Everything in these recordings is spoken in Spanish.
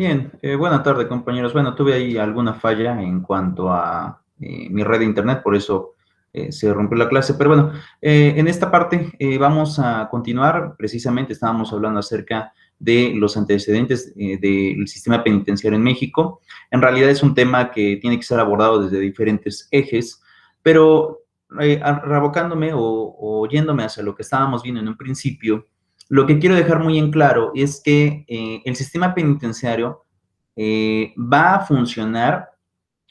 Bien, buena tarde compañeros. Bueno, tuve ahí alguna falla en cuanto a mi red de internet, por eso se rompió la clase. Pero bueno, en esta parte vamos a continuar. Precisamente estábamos hablando acerca de los antecedentes del sistema penitenciario en México. En realidad es un tema que tiene que ser abordado desde diferentes ejes, pero revocándome o yéndome hacia lo que estábamos viendo en un principio, lo que quiero dejar muy en claro es que el sistema penitenciario va a funcionar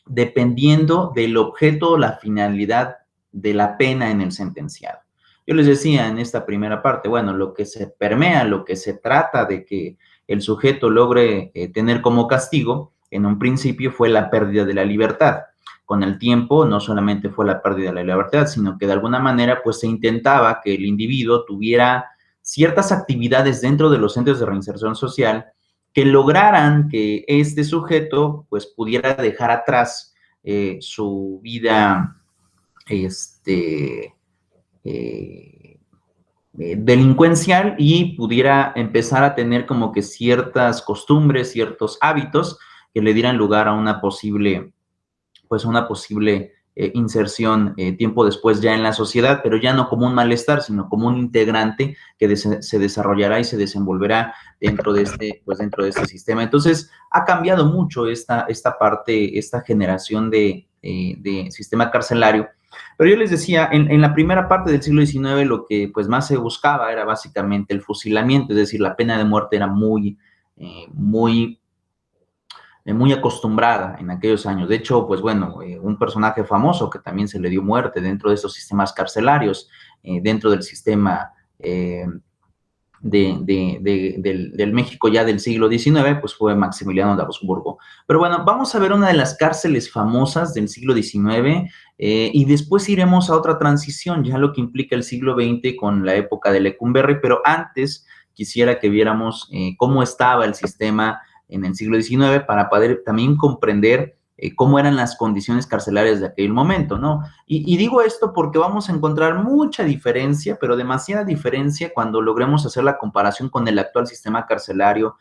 dependiendo del objeto o la finalidad de la pena en el sentenciado. Yo les decía en esta primera parte, bueno, lo que se permea, lo que se trata de que el sujeto logre tener como castigo, en un principio fue la pérdida de la libertad. Con el tiempo, no solamente fue la pérdida de la libertad, sino que de alguna manera, pues se intentaba que el individuo tuviera ciertas actividades dentro de los centros de reinserción social que lograran que este sujeto pues pudiera dejar atrás su vida delincuencial y pudiera empezar a tener como que ciertas costumbres, ciertos hábitos que le dieran lugar a una posible inserción tiempo después ya en la sociedad, pero ya no como un malestar, sino como un integrante que se desarrollará y se desenvolverá dentro de este sistema. Entonces, ha cambiado mucho esta parte, esta generación de sistema carcelario. Pero yo les decía, en la primera parte del siglo XIX lo que pues más se buscaba era básicamente el fusilamiento, es decir, la pena de muerte era muy acostumbrada en aquellos años. De hecho, pues bueno, un personaje famoso que también se le dio muerte dentro de estos sistemas carcelarios, dentro del sistema del México ya del siglo XIX, pues fue Maximiliano de Habsburgo. Pero bueno, vamos a ver una de las cárceles famosas del siglo XIX y después iremos a otra transición, ya lo que implica el siglo XX con la época de Lecumberri, pero antes quisiera que viéramos cómo estaba el sistema en el siglo XIX para poder también comprender cómo eran las condiciones carcelarias de aquel momento, ¿no? Y digo esto porque vamos a encontrar mucha diferencia, pero demasiada diferencia cuando logremos hacer la comparación con el actual sistema carcelario,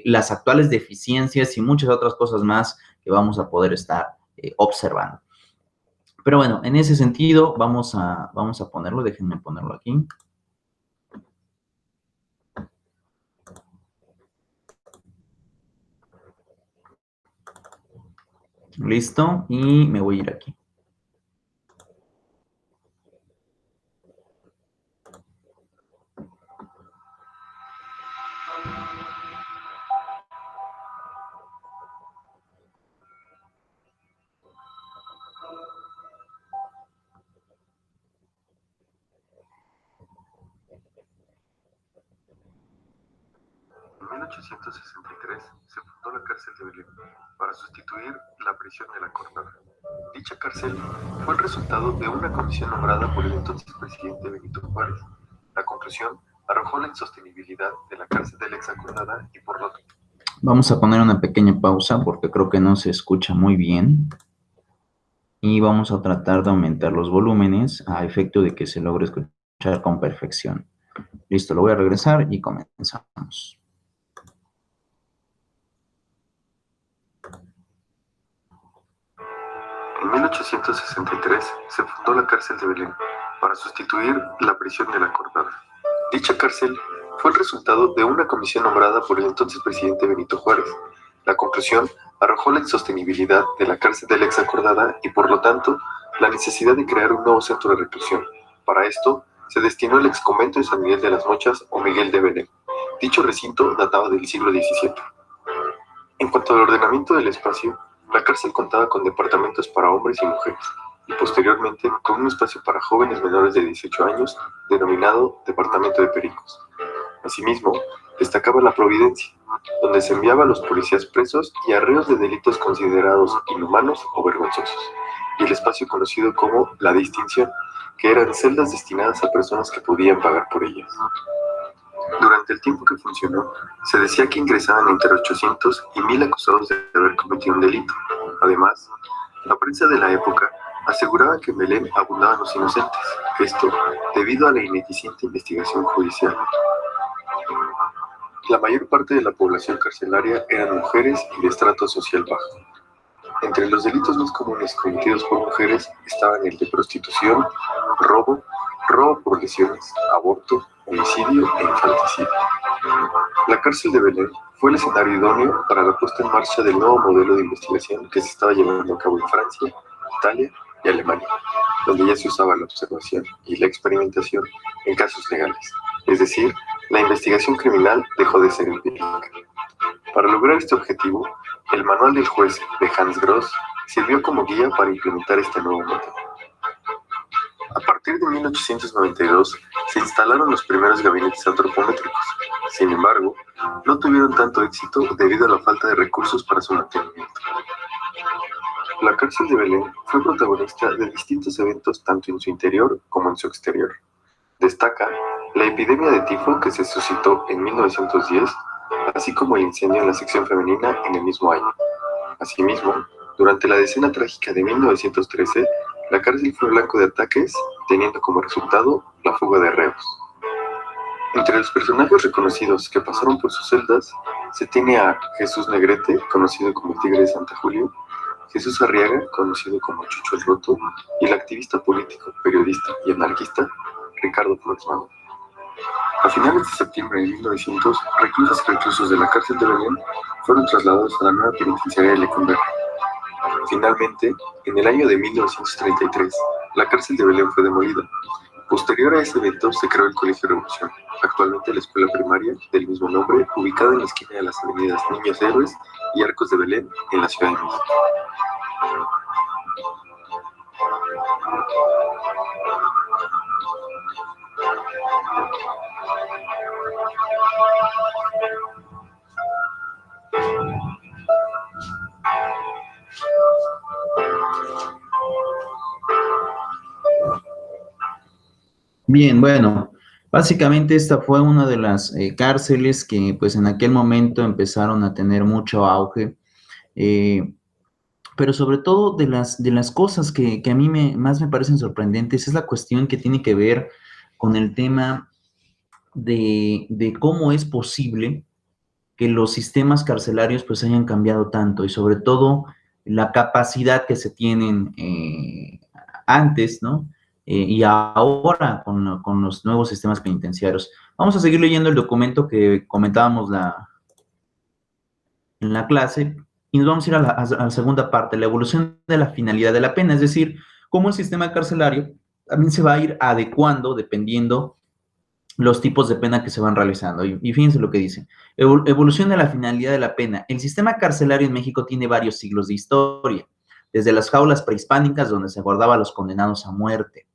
las actuales deficiencias y muchas otras cosas más que vamos a poder estar observando. Pero bueno, en ese sentido vamos a ponerlo, déjenme ponerlo aquí. Listo, y me voy a ir aquí. En 1863 se fundó la cárcel de Belén para sustituir la prisión de la Cortada. Dicha cárcel fue el resultado de una comisión nombrada por el entonces presidente Benito Juárez. La conclusión arrojó la insostenibilidad de la cárcel de la Exacordada y por lo tanto... Vamos a poner una pequeña pausa porque creo que no se escucha muy bien. Y vamos a tratar de aumentar los volúmenes a efecto de que se logre escuchar con perfección. Listo, lo voy a regresar y comenzamos. En 1863 se fundó la cárcel de Belén para sustituir la prisión de la Cortada. Dicha cárcel fue el resultado de una comisión nombrada por el entonces presidente Benito Juárez. La conclusión arrojó la insostenibilidad de la cárcel de la Exacordada y por lo tanto la necesidad de crear un nuevo centro de reclusión. Para esto se destinó el exconvento de San Miguel de las Mochas o Miguel de Belén. Dicho recinto databa del siglo XVII. En cuanto al ordenamiento del espacio, la cárcel contaba con departamentos para hombres y mujeres, y posteriormente con un espacio para jóvenes menores de 18 años, denominado Departamento de Pericos. Asimismo, destacaba la Providencia, donde se enviaba a los policías presos y arreos de delitos considerados inhumanos o vergonzosos, y el espacio conocido como La Distinción, que eran celdas destinadas a personas que podían pagar por ellas. Durante el tiempo que funcionó, se decía que ingresaban entre 800 y 1000 acusados de haber cometido un delito. Además, la prensa de la época aseguraba que en Belén abundaban los inocentes, esto debido a la ineficiente investigación judicial. La mayor parte de la población carcelaria eran mujeres y de estrato social bajo. Entre los delitos más comunes cometidos por mujeres estaban el de prostitución, robo, robo por lesiones, aborto, homicidio e infanticidio. La cárcel de Belén fue el escenario idóneo para la puesta en marcha del nuevo modelo de investigación que se estaba llevando a cabo en Francia, Italia y Alemania, donde ya se usaba la observación y la experimentación en casos legales. Es decir, la investigación criminal dejó de ser empírica. Para lograr este objetivo, el manual del juez de Hans Gross sirvió como guía para implementar este nuevo método. A partir de 1892 se instalaron los primeros gabinetes antropométricos. Sin embargo, no tuvieron tanto éxito debido a la falta de recursos para su mantenimiento. La cárcel de Belén fue protagonista de distintos eventos tanto en su interior como en su exterior. Destaca la epidemia de tifo que se suscitó en 1910, así como el incendio en la sección femenina en el mismo año. Asimismo, durante la decena trágica de 1913, la cárcel fue blanco de ataques, teniendo como resultado la fuga de reos. Entre los personajes reconocidos que pasaron por sus celdas, se tiene a Jesús Negrete, conocido como el Tigre de Santa Julia, Jesús Arriaga, conocido como Chucho el Roto, y el activista político, periodista y anarquista Ricardo Flores Magón. A finales de septiembre de 1900, reclusas y reclusos de la cárcel de Belén fueron trasladados a la nueva penitenciaria de Lecumberri. Finalmente, en el año de 1933, la cárcel de Belén fue demolida. Posterior a ese evento se creó el Colegio Revolución, actualmente la escuela primaria del mismo nombre, ubicada en la esquina de las avenidas Niños Héroes y Arcos de Belén, en la Ciudad de México. Bien, bueno, básicamente esta fue una de las cárceles que pues en aquel momento empezaron a tener mucho auge, eh, pero sobre todo de las cosas que a mí más me parecen sorprendentes es la cuestión que tiene que ver con el tema de cómo es posible que los sistemas carcelarios pues hayan cambiado tanto y sobre todo la capacidad que se tienen antes, ¿no? Y ahora con los nuevos sistemas penitenciarios. Vamos a seguir leyendo el documento que comentábamos en la clase y nos vamos a ir a la segunda parte, la evolución de la finalidad de la pena, es decir, cómo el sistema carcelario también se va a ir adecuando dependiendo los tipos de pena que se van realizando. Y fíjense lo que dice. Evolución de la finalidad de la pena. El sistema carcelario en México tiene varios siglos de historia, desde las jaulas prehispánicas donde se guardaba a los condenados a muerte,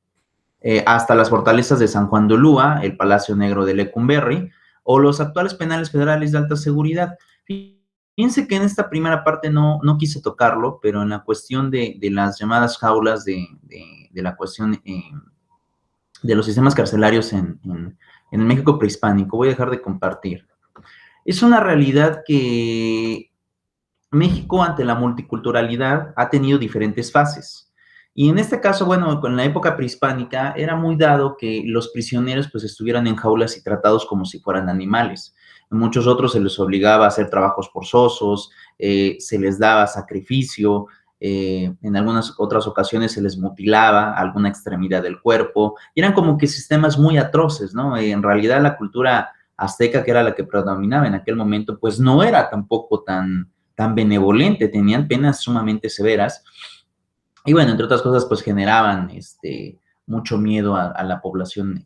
hasta las fortalezas de San Juan de Ulúa, el Palacio Negro de Lecumberri, o los actuales penales federales de alta seguridad. Fíjense que en esta primera parte no quise tocarlo, pero en la cuestión de las llamadas jaulas de la cuestión de los sistemas carcelarios en el México prehispánico, voy a dejar de compartir. Es una realidad que México, ante la multiculturalidad, ha tenido diferentes fases. Y en este caso, bueno, con la época prehispánica, era muy dado que los prisioneros pues estuvieran en jaulas y tratados como si fueran animales. En muchos otros se les obligaba a hacer trabajos forzosos, se les daba sacrificio, en algunas otras ocasiones se les mutilaba alguna extremidad del cuerpo, y eran como que sistemas muy atroces, ¿no? En realidad la cultura azteca, que era la que predominaba en aquel momento, pues no era tampoco tan benevolente, tenían penas sumamente severas, y bueno, entre otras cosas, pues generaban mucho miedo a la población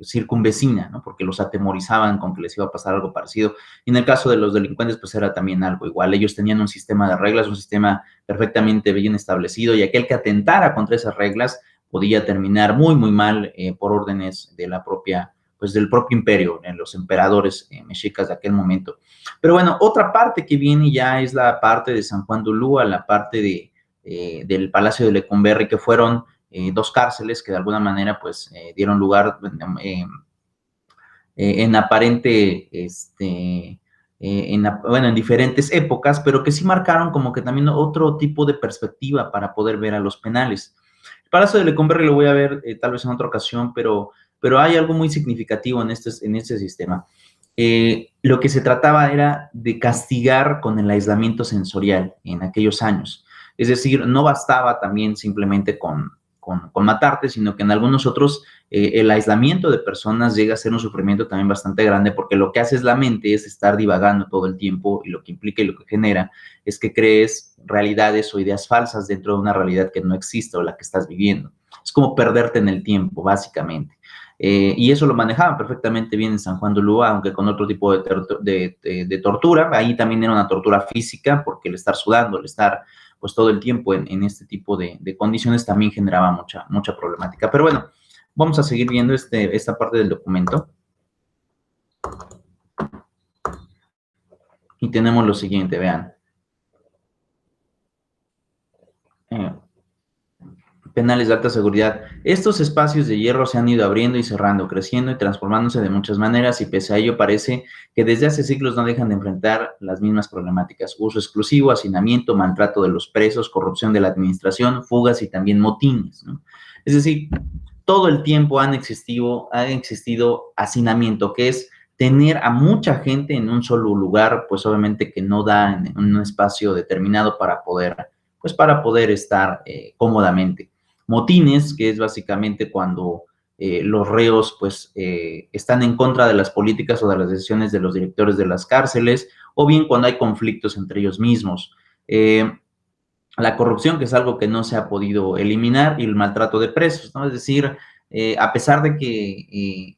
circunvecina, ¿no? Porque los atemorizaban con que les iba a pasar algo parecido. Y en el caso de los delincuentes, pues era también algo igual. Ellos tenían un sistema de reglas, un sistema perfectamente bien establecido, y aquel que atentara contra esas reglas podía terminar muy, muy mal por órdenes de la propia, pues del propio imperio, en los emperadores mexicas de aquel momento. Pero bueno, otra parte que viene ya es la parte de San Juan de Ulúa, la parte del Palacio de Lecumberri, que fueron dos cárceles que de alguna manera pues dieron lugar en aparente, en diferentes épocas, pero que sí marcaron como que también otro tipo de perspectiva para poder ver a los penales. El Palacio de Lecumberri lo voy a ver tal vez en otra ocasión, pero hay algo muy significativo en este sistema. lo que se trataba era de castigar con el aislamiento sensorial en aquellos años. Es decir, no bastaba también simplemente con matarte, sino que en algunos otros el aislamiento de personas llega a ser un sufrimiento también bastante grande, porque lo que hace es la mente es estar divagando todo el tiempo, y lo que implica y lo que genera es que crees realidades o ideas falsas dentro de una realidad que no existe o la que estás viviendo. Es como perderte en el tiempo, básicamente. Y eso lo manejaban perfectamente bien en San Juan de Ulúa, aunque con otro tipo de tortura. Ahí también era una tortura física, porque el estar sudando, el estar pues todo el tiempo en este tipo de condiciones también generaba mucha problemática. Pero bueno, vamos a seguir viendo esta parte del documento. Y tenemos lo siguiente, vean. Penales de alta seguridad. Estos espacios de hierro se han ido abriendo y cerrando, creciendo y transformándose de muchas maneras, y pese a ello parece que desde hace siglos no dejan de enfrentar las mismas problemáticas: uso exclusivo, hacinamiento, maltrato de los presos, corrupción de la administración, fugas y también motines, ¿no? Es decir, todo el tiempo ha existido hacinamiento, que es tener a mucha gente en un solo lugar, pues obviamente que no da en un espacio determinado para poder estar cómodamente. Motines, que es básicamente cuando los reos pues están en contra de las políticas o de las decisiones de los directores de las cárceles, o bien cuando hay conflictos entre ellos mismos. La corrupción, que es algo que no se ha podido eliminar, y el maltrato de presos, ¿no? Es decir, a pesar de que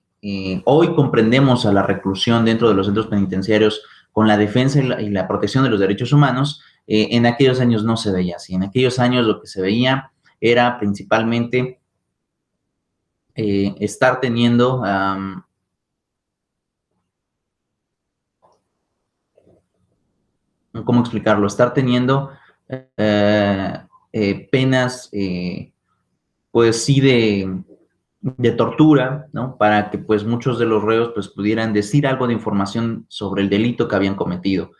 hoy comprendemos a la reclusión dentro de los centros penitenciarios con la defensa y la protección de los derechos humanos, en aquellos años no se veía así. En aquellos años lo que se veía era principalmente estar teniendo ¿cómo explicarlo? Estar teniendo penas, pues sí, de tortura, ¿no? Para que pues muchos de los reos pues pudieran decir algo de información sobre el delito que habían cometido.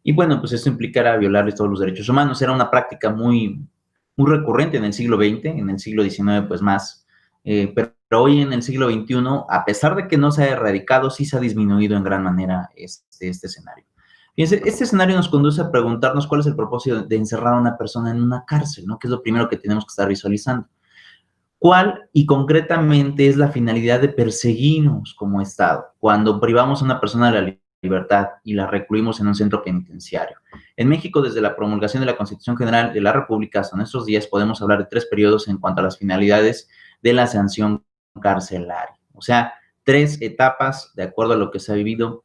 Y bueno, pues eso implicara violarles todos los derechos humanos. Era una práctica muy recurrente en el siglo XX, en el siglo XIX pues más, pero hoy en el siglo XXI, a pesar de que no se ha erradicado, sí se ha disminuido en gran manera este escenario. Fíjense, este escenario nos conduce a preguntarnos cuál es el propósito de encerrar a una persona en una cárcel, ¿no? Que es lo primero que tenemos que estar visualizando. ¿Cuál y concretamente es la finalidad de perseguirnos como Estado cuando privamos a una persona de la libertad y la recluimos en un centro penitenciario? En México, desde la promulgación de la Constitución General de la República hasta nuestros días, podemos hablar de 3 periodos en cuanto a las finalidades de la sanción carcelaria. O sea, 3 etapas de acuerdo a lo que se ha vivido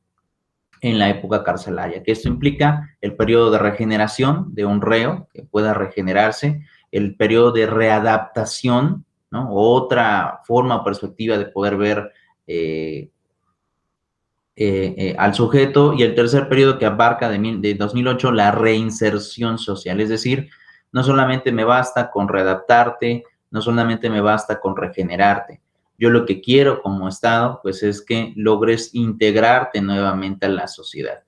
en la época carcelaria, que esto implica el periodo de regeneración de un reo, que pueda regenerarse, el periodo de readaptación, ¿no? Otra forma o perspectiva de poder ver al sujeto, y el tercer periodo, que abarca de 2008, la reinserción social. Es decir, no solamente me basta con readaptarte, no solamente me basta con regenerarte. Yo lo que quiero como Estado, pues, es que logres integrarte nuevamente a la sociedad.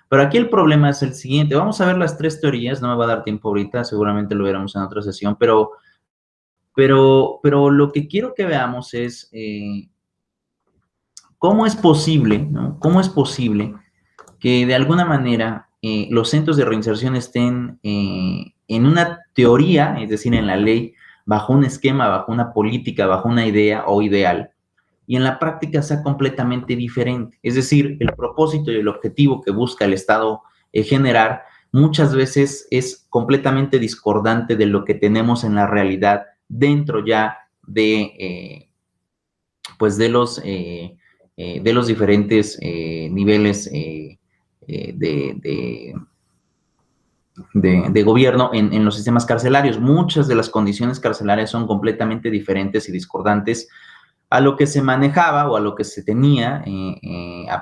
Pero aquí el problema es el siguiente. Vamos a ver las 3 teorías, no me va a dar tiempo ahorita, seguramente lo veremos en otra sesión, pero lo que quiero que veamos es cómo es posible, ¿no? ¿Cómo es posible que de alguna manera los centros de reinserción estén en una teoría, es decir, en la ley, bajo un esquema, bajo una política, bajo una idea o ideal, y en la práctica sea completamente diferente? Es decir, el propósito y el objetivo que busca el Estado generar muchas veces es completamente discordante de lo que tenemos en la realidad dentro ya pues de los diferentes niveles de gobierno en los sistemas carcelarios. Muchas de las condiciones carcelarias son completamente diferentes y discordantes a lo que se manejaba o a lo que se tenía a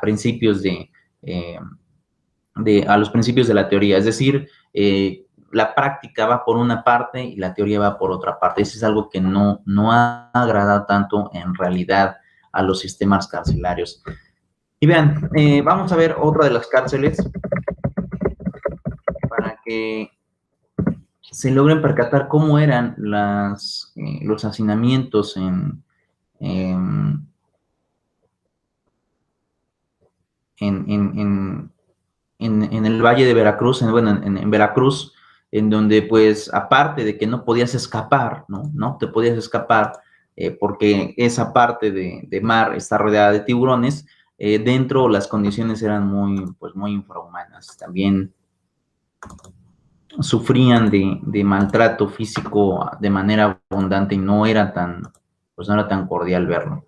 los principios de la teoría. Es decir, la práctica va por una parte y la teoría va por otra parte. Eso es algo que no ha agradado tanto en realidad a los sistemas carcelarios. Y vean, vamos a ver otra de las cárceles para que se logren percatar cómo eran los hacinamientos en en el Valle de Veracruz, en Veracruz, en donde pues aparte de que no podías escapar, no te podías escapar, porque esa parte de mar está rodeada de tiburones, dentro las condiciones eran pues muy infrahumanas. También sufrían de maltrato físico de manera abundante y pues no era tan cordial verlo.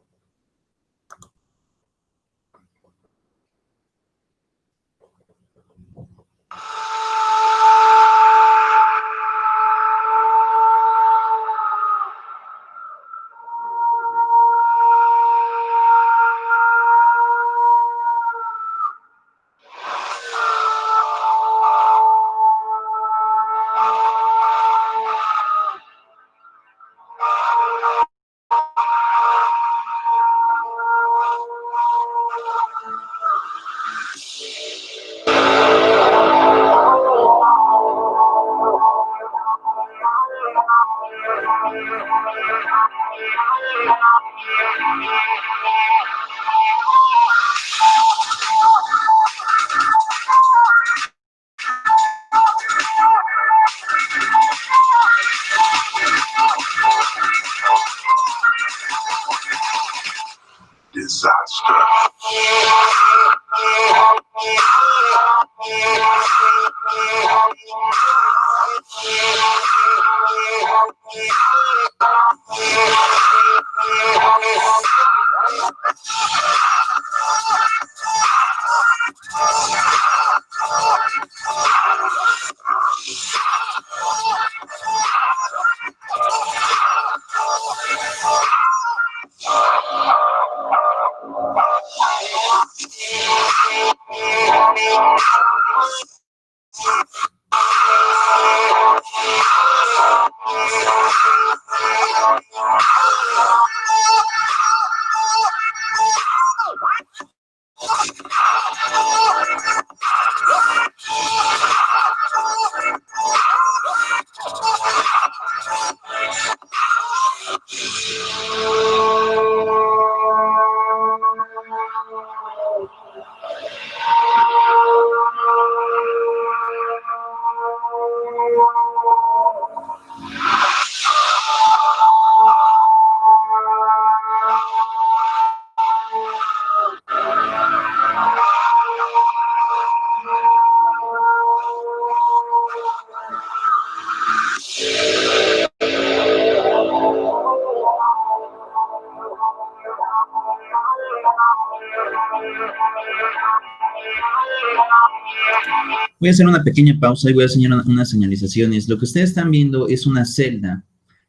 Voy a hacer una pequeña pausa y voy a enseñar unas señalizaciones. Lo que ustedes están viendo es una celda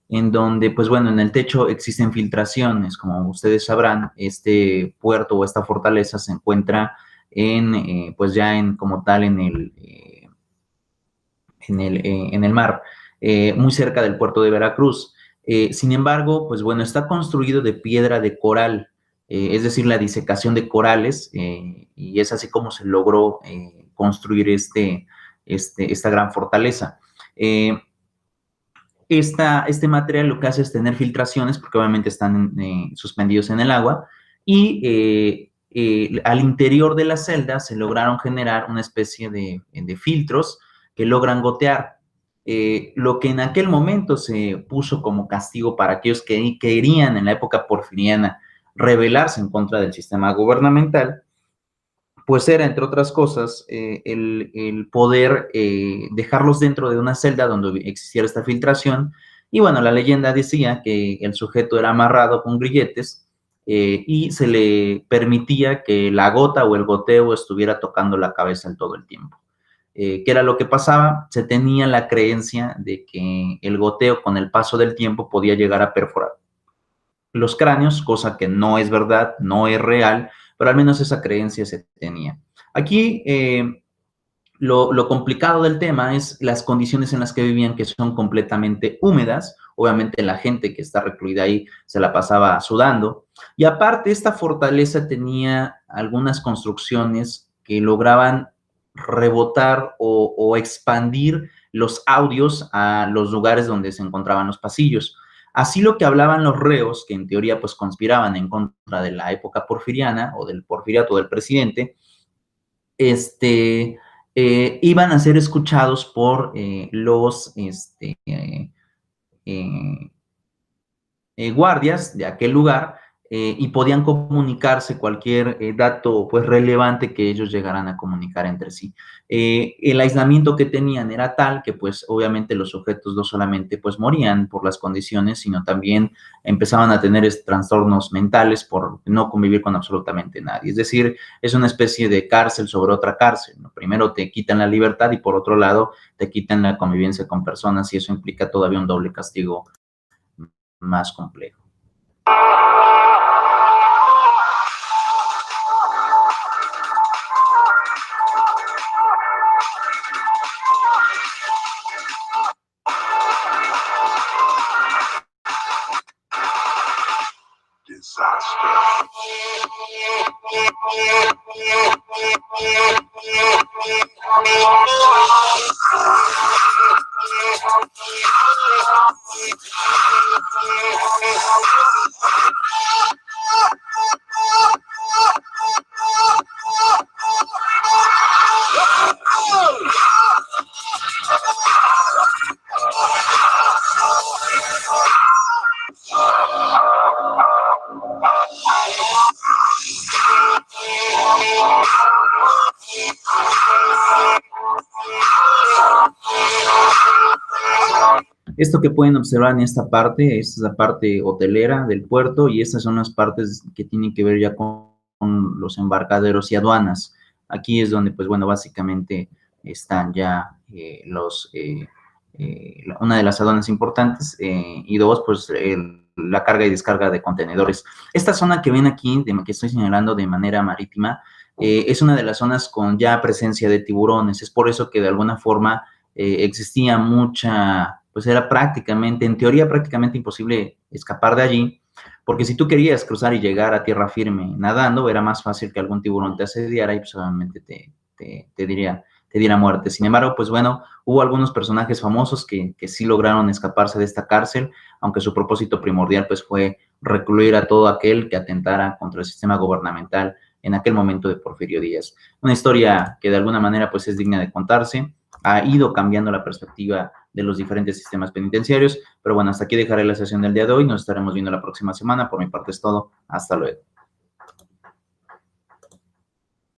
en donde, pues bueno, en el techo existen filtraciones. Como ustedes sabrán, este puerto o esta fortaleza se encuentra pues ya como tal en el mar, muy cerca del puerto de Veracruz. Sin embargo, pues bueno, está construido de piedra de coral, es decir, la disecación de corales, y es así como se logró construir esta gran fortaleza. Este material lo que hace es tener filtraciones, porque obviamente están suspendidos en el agua, y al interior de la celda se lograron generar una especie de filtros que logran gotear. Lo que en aquel momento se puso como castigo para aquellos que querían en la época porfiriana rebelarse en contra del sistema gubernamental, pues era, entre otras cosas, el poder dejarlos dentro de una celda donde existiera esta filtración. Y bueno, la leyenda decía que el sujeto era amarrado con grilletes y se le permitía que la gota o el goteo estuviera tocando la cabeza en todo el tiempo. ¿Qué era lo que pasaba? Se tenía la creencia de que el goteo con el paso del tiempo podía llegar a perforar los cráneos, cosa que no es verdad, no es real, pero al menos esa creencia se tenía. Aquí lo complicado del tema es las condiciones en las que vivían, que son completamente húmedas. Obviamente la gente que está recluida ahí se la pasaba sudando. Y aparte, esta fortaleza tenía algunas construcciones que lograban rebotar o expandir los audios a los lugares donde se encontraban los pasillos. Así lo que hablaban los reos, que en teoría pues conspiraban en contra de la época porfiriana o del porfiriato del presidente, iban a ser escuchados por los guardias de aquel lugar y podían comunicarse cualquier dato pues relevante que ellos llegaran a comunicar entre sí. El aislamiento que tenían era tal que pues obviamente los sujetos no solamente pues morían por las condiciones, sino también empezaban a tener trastornos mentales por no convivir con absolutamente nadie. Es decir, es una especie de cárcel sobre otra cárcel, ¿no? Primero te quitan la libertad y por otro lado te quitan la convivencia con personas y eso implica todavía un doble castigo más complejo. Esto que pueden observar en esta parte es la parte hotelera del puerto y estas son las partes que tienen que ver ya con los embarcaderos y aduanas. Aquí es donde, pues bueno, básicamente están ya una de las aduanas importantes y dos, pues la carga y descarga de contenedores. Esta zona que ven aquí, que estoy señalando de manera marítima, es una de las zonas con ya presencia de tiburones. Es por eso que de alguna forma existía mucha, pues era prácticamente, en teoría prácticamente imposible escapar de allí, porque si tú querías cruzar y llegar a tierra firme nadando, era más fácil que algún tiburón te asediara y pues obviamente te diera muerte. Sin embargo, pues bueno, hubo algunos personajes famosos que sí lograron escaparse de esta cárcel, aunque su propósito primordial pues fue recluir a todo aquel que atentara contra el sistema gubernamental en aquel momento de Porfirio Díaz. Una historia que de alguna manera pues es digna de contarse, ha ido cambiando la perspectiva de los diferentes sistemas penitenciarios, pero bueno, hasta aquí dejaré la sesión del día de hoy, nos estaremos viendo la próxima semana, por mi parte es todo, hasta luego.